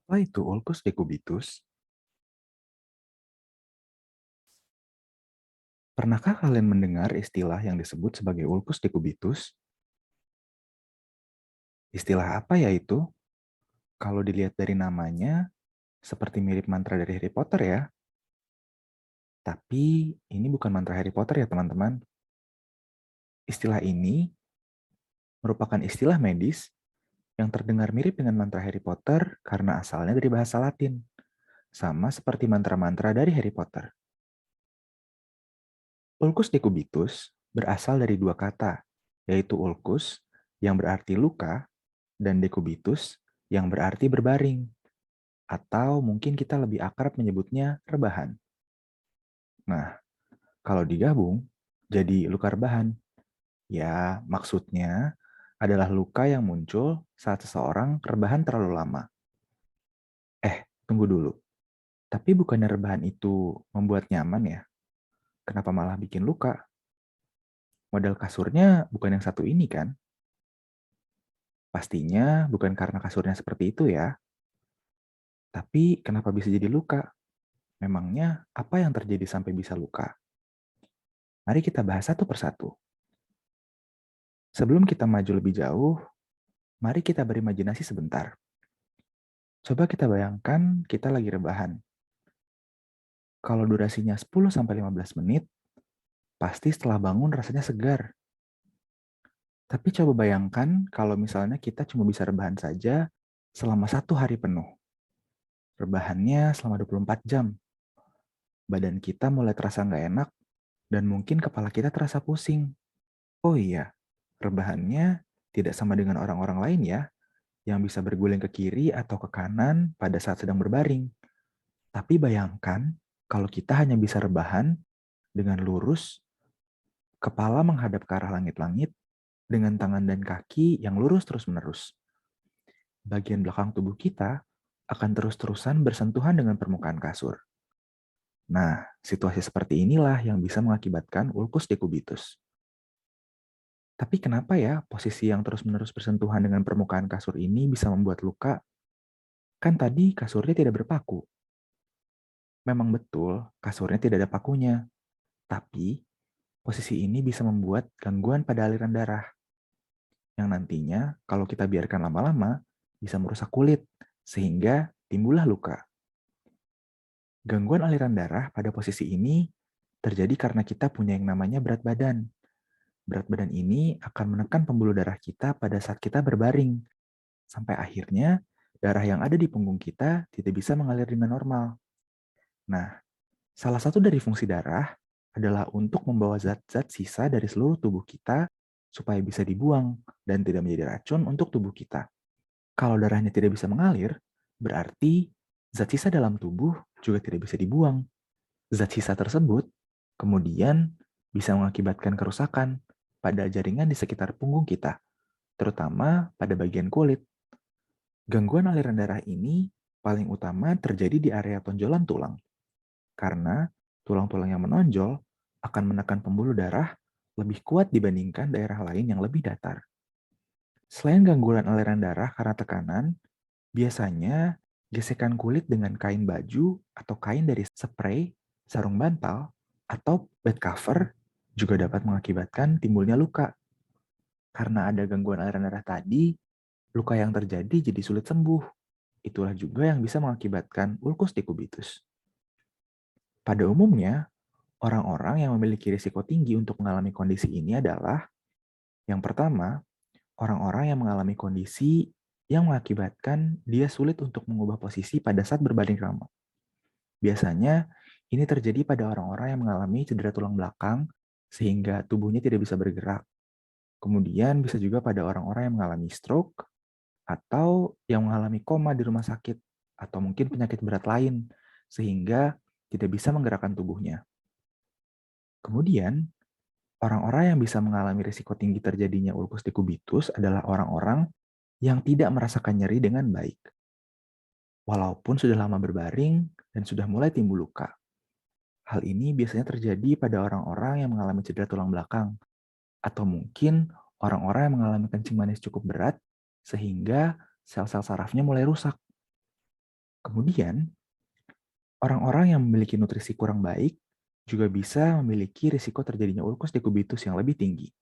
Apa itu ulcus decubitus? Pernahkah kalian mendengar istilah yang disebut sebagai ulcus decubitus? Istilah apa ya itu? Kalau dilihat dari namanya, seperti mirip mantra dari Harry Potter ya. Tapi ini bukan mantra Harry Potter ya teman-teman. Istilah ini merupakan istilah medis yang terdengar mirip dengan mantra Harry Potter karena asalnya dari bahasa Latin. Sama seperti mantra-mantra dari Harry Potter. Ulcus decubitus berasal dari dua kata, yaitu ulcus yang berarti luka dan decubitus yang berarti berbaring, atau mungkin kita lebih akrab menyebutnya rebahan. Nah, kalau digabung jadi luka rebahan, ya maksudnya adalah luka yang muncul saat seseorang rebahan terlalu lama. Tunggu dulu. Tapi bukannya rebahan itu membuat nyaman ya? Kenapa malah bikin luka? Model kasurnya bukan yang satu ini kan? Pastinya bukan karena kasurnya seperti itu ya. Tapi kenapa bisa jadi luka? Memangnya apa yang terjadi sampai bisa luka? Mari kita bahas satu persatu. Sebelum kita maju lebih jauh, mari kita berimajinasi sebentar. Coba kita bayangkan kita lagi rebahan. Kalau durasinya 10-15 menit, pasti setelah bangun rasanya segar. Tapi coba bayangkan kalau misalnya kita cuma bisa rebahan saja selama 1 hari penuh. Rebahannya selama 24 jam. Badan kita mulai terasa nggak enak dan mungkin kepala kita terasa pusing. Oh iya, rebahannya tidak sama dengan orang-orang lain ya, yang bisa berguling ke kiri atau ke kanan pada saat sedang berbaring. Tapi bayangkan kalau kita hanya bisa rebahan dengan lurus, kepala menghadap ke arah langit-langit, dengan tangan dan kaki yang lurus terus-menerus. Bagian belakang tubuh kita akan terus-terusan bersentuhan dengan permukaan kasur. Nah, situasi seperti inilah yang bisa mengakibatkan ulcus decubitus. Tapi kenapa ya posisi yang terus-menerus bersentuhan dengan permukaan kasur ini bisa membuat luka? Kan tadi kasurnya tidak berpaku. Memang betul, kasurnya tidak ada pakunya. Tapi, posisi ini bisa membuat gangguan pada aliran darah. Yang nantinya, kalau kita biarkan lama-lama, bisa merusak kulit, sehingga timbullah luka. Gangguan aliran darah pada posisi ini terjadi karena kita punya yang namanya berat badan. Berat badan ini akan menekan pembuluh darah kita pada saat kita berbaring, sampai akhirnya darah yang ada di punggung kita tidak bisa mengalir dengan normal. Nah, salah satu dari fungsi darah adalah untuk membawa zat-zat sisa dari seluruh tubuh kita supaya bisa dibuang dan tidak menjadi racun untuk tubuh kita. Kalau darahnya tidak bisa mengalir, berarti zat sisa dalam tubuh juga tidak bisa dibuang. Zat sisa tersebut kemudian bisa mengakibatkan kerusakan pada jaringan di sekitar punggung kita, terutama pada bagian kulit. Gangguan aliran darah ini paling utama terjadi di area tonjolan tulang, karena tulang-tulang yang menonjol akan menekan pembuluh darah lebih kuat dibandingkan daerah lain yang lebih datar. Selain gangguan aliran darah karena tekanan, biasanya gesekan kulit dengan kain baju atau kain dari spray, sarung bantal, atau bed cover juga dapat mengakibatkan timbulnya luka. Karena ada gangguan aliran darah tadi, luka yang terjadi jadi sulit sembuh. Itulah juga yang bisa mengakibatkan ulcus decubitus. Pada umumnya, orang-orang yang memiliki risiko tinggi untuk mengalami kondisi ini adalah yang pertama, orang-orang yang mengalami kondisi yang mengakibatkan dia sulit untuk mengubah posisi pada saat berbaring lama. Biasanya, ini terjadi pada orang-orang yang mengalami cedera tulang belakang sehingga tubuhnya tidak bisa bergerak. Kemudian bisa juga pada orang-orang yang mengalami stroke atau yang mengalami koma di rumah sakit atau mungkin penyakit berat lain sehingga tidak bisa menggerakkan tubuhnya. Kemudian, orang-orang yang bisa mengalami risiko tinggi terjadinya ulcus decubitus adalah orang-orang yang tidak merasakan nyeri dengan baik, walaupun sudah lama berbaring dan sudah mulai timbul luka. Hal ini biasanya terjadi pada orang-orang yang mengalami cedera tulang belakang, atau mungkin orang-orang yang mengalami kencing manis cukup berat, sehingga sel-sel sarafnya mulai rusak. Kemudian, orang-orang yang memiliki nutrisi kurang baik juga bisa memiliki risiko terjadinya ulkus dekubitus yang lebih tinggi.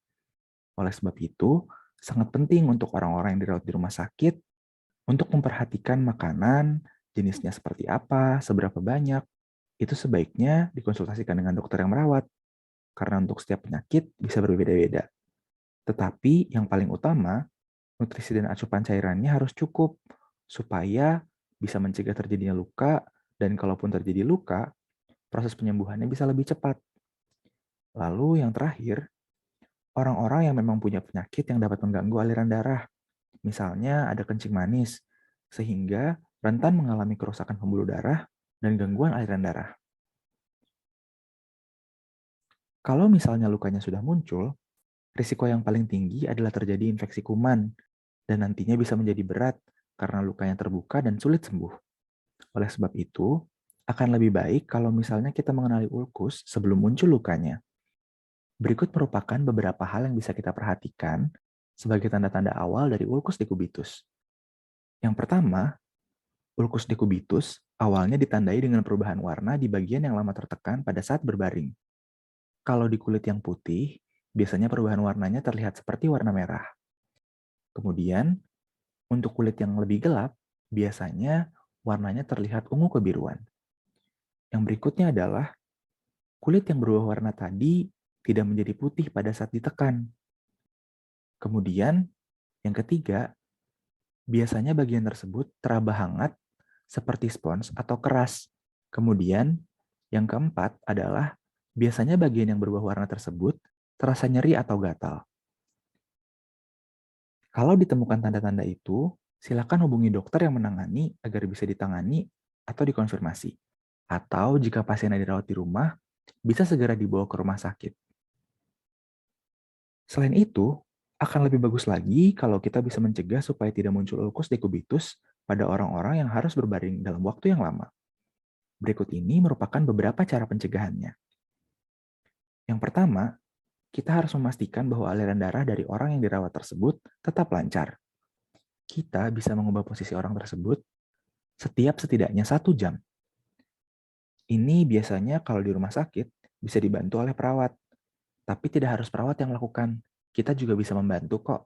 Oleh sebab itu, sangat penting untuk orang-orang yang dirawat di rumah sakit untuk memperhatikan makanan, jenisnya seperti apa, seberapa banyak, itu sebaiknya dikonsultasikan dengan dokter yang merawat, karena untuk setiap penyakit bisa berbeda-beda. Tetapi yang paling utama, nutrisi dan asupan cairannya harus cukup, supaya bisa mencegah terjadinya luka, dan kalaupun terjadi luka, proses penyembuhannya bisa lebih cepat. Lalu yang terakhir, orang-orang yang memang punya penyakit yang dapat mengganggu aliran darah, misalnya ada kencing manis, sehingga rentan mengalami kerusakan pembuluh darah dan gangguan aliran darah. Kalau misalnya lukanya sudah muncul, risiko yang paling tinggi adalah terjadi infeksi kuman, dan nantinya bisa menjadi berat karena lukanya terbuka dan sulit sembuh. Oleh sebab itu, akan lebih baik kalau misalnya kita mengenali ulkus sebelum muncul lukanya. Berikut merupakan beberapa hal yang bisa kita perhatikan sebagai tanda-tanda awal dari ulkus dekubitus. Yang pertama, ulkus dekubitus awalnya ditandai dengan perubahan warna di bagian yang lama tertekan pada saat berbaring. Kalau di kulit yang putih, biasanya perubahan warnanya terlihat seperti warna merah. Kemudian, untuk kulit yang lebih gelap, biasanya warnanya terlihat ungu kebiruan. Yang berikutnya adalah kulit yang berubah warna tadi tidak menjadi putih pada saat ditekan. Kemudian, yang ketiga, biasanya bagian tersebut teraba hangat seperti spons atau keras. Kemudian, yang keempat adalah biasanya bagian yang berubah warna tersebut terasa nyeri atau gatal. Kalau ditemukan tanda-tanda itu, silakan hubungi dokter yang menangani agar bisa ditangani atau dikonfirmasi. Atau jika pasiennya dirawat di rumah, bisa segera dibawa ke rumah sakit. Selain itu, akan lebih bagus lagi kalau kita bisa mencegah supaya tidak muncul ulkus dekubitus pada orang-orang yang harus berbaring dalam waktu yang lama. Berikut ini merupakan beberapa cara pencegahannya. Yang pertama, kita harus memastikan bahwa aliran darah dari orang yang dirawat tersebut tetap lancar. Kita bisa mengubah posisi orang tersebut setiap setidaknya 1 jam. Ini biasanya kalau di rumah sakit bisa dibantu oleh perawat, tapi tidak harus perawat yang lakukan. Kita juga bisa membantu kok.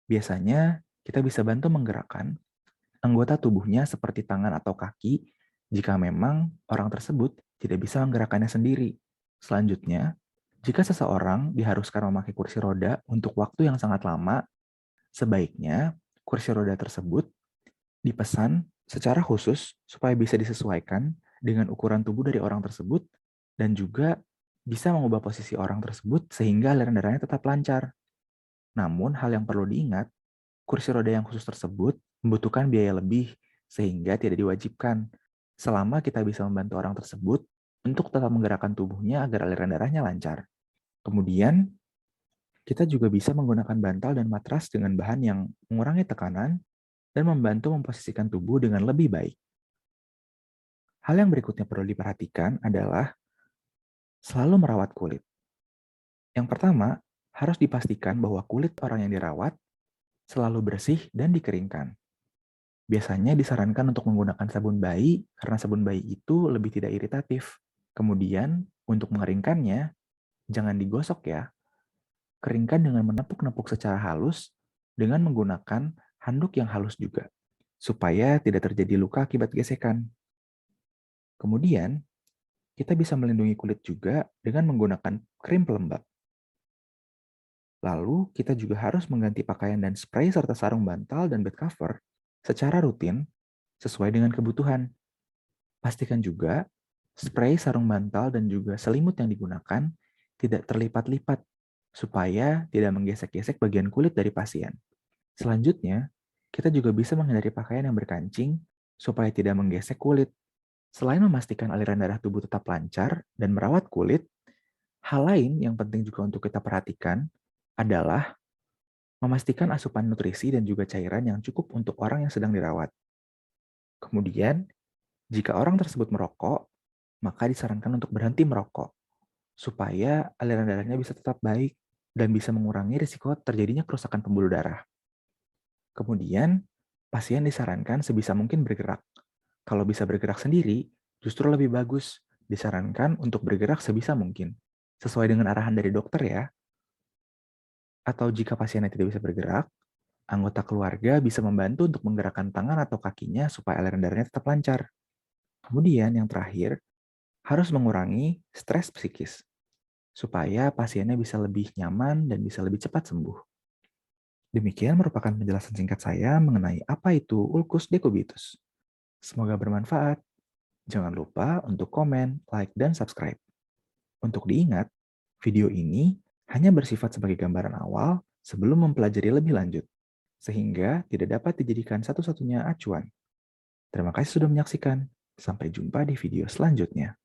Biasanya kita bisa bantu menggerakkan anggota tubuhnya seperti tangan atau kaki jika memang orang tersebut tidak bisa menggerakkannya sendiri. Selanjutnya, jika seseorang diharuskan memakai kursi roda untuk waktu yang sangat lama, sebaiknya kursi roda tersebut dipesan secara khusus supaya bisa disesuaikan dengan ukuran tubuh dari orang tersebut dan juga bisa mengubah posisi orang tersebut sehingga aliran darahnya tetap lancar. Namun, hal yang perlu diingat, kursi roda yang khusus tersebut membutuhkan biaya lebih sehingga tidak diwajibkan selama kita bisa membantu orang tersebut untuk tetap menggerakkan tubuhnya agar aliran darahnya lancar. Kemudian, kita juga bisa menggunakan bantal dan matras dengan bahan yang mengurangi tekanan dan membantu memposisikan tubuh dengan lebih baik. Hal yang berikutnya perlu diperhatikan adalah selalu merawat kulit. Yang pertama, harus dipastikan bahwa kulit orang yang dirawat selalu bersih dan dikeringkan. Biasanya disarankan untuk menggunakan sabun bayi karena sabun bayi itu lebih tidak iritatif. Kemudian, untuk mengeringkannya, jangan digosok ya. Keringkan dengan menepuk-nepuk secara halus dengan menggunakan handuk yang halus juga, supaya tidak terjadi luka akibat gesekan. Kemudian, kita bisa melindungi kulit juga dengan menggunakan krim pelembab. Lalu, kita juga harus mengganti pakaian dan spray serta sarung bantal dan bed cover secara rutin sesuai dengan kebutuhan. Pastikan juga spray sarung bantal dan juga selimut yang digunakan tidak terlipat-lipat supaya tidak menggesek-gesek bagian kulit dari pasien. Selanjutnya, kita juga bisa menghindari pakaian yang berkancing supaya tidak menggesek kulit. Selain memastikan aliran darah tubuh tetap lancar dan merawat kulit, hal lain yang penting juga untuk kita perhatikan adalah memastikan asupan nutrisi dan juga cairan yang cukup untuk orang yang sedang dirawat. Kemudian, jika orang tersebut merokok, maka disarankan untuk berhenti merokok, supaya aliran darahnya bisa tetap baik dan bisa mengurangi risiko terjadinya kerusakan pembuluh darah. Kemudian, pasien disarankan sebisa mungkin bergerak, Kalau bisa bergerak sendiri, justru lebih bagus. Disarankan untuk bergerak sebisa mungkin, sesuai dengan arahan dari dokter ya. Atau jika pasiennya tidak bisa bergerak, anggota keluarga bisa membantu untuk menggerakkan tangan atau kakinya supaya aliran darahnya tetap lancar. Kemudian yang terakhir, harus mengurangi stres psikis, supaya pasiennya bisa lebih nyaman dan bisa lebih cepat sembuh. Demikian merupakan penjelasan singkat saya mengenai apa itu ulcus decubitus. Semoga bermanfaat. Jangan lupa untuk komen, like, dan subscribe. Untuk diingat, video ini hanya bersifat sebagai gambaran awal sebelum mempelajari lebih lanjut, sehingga tidak dapat dijadikan satu-satunya acuan. Terima kasih sudah menyaksikan. Sampai jumpa di video selanjutnya.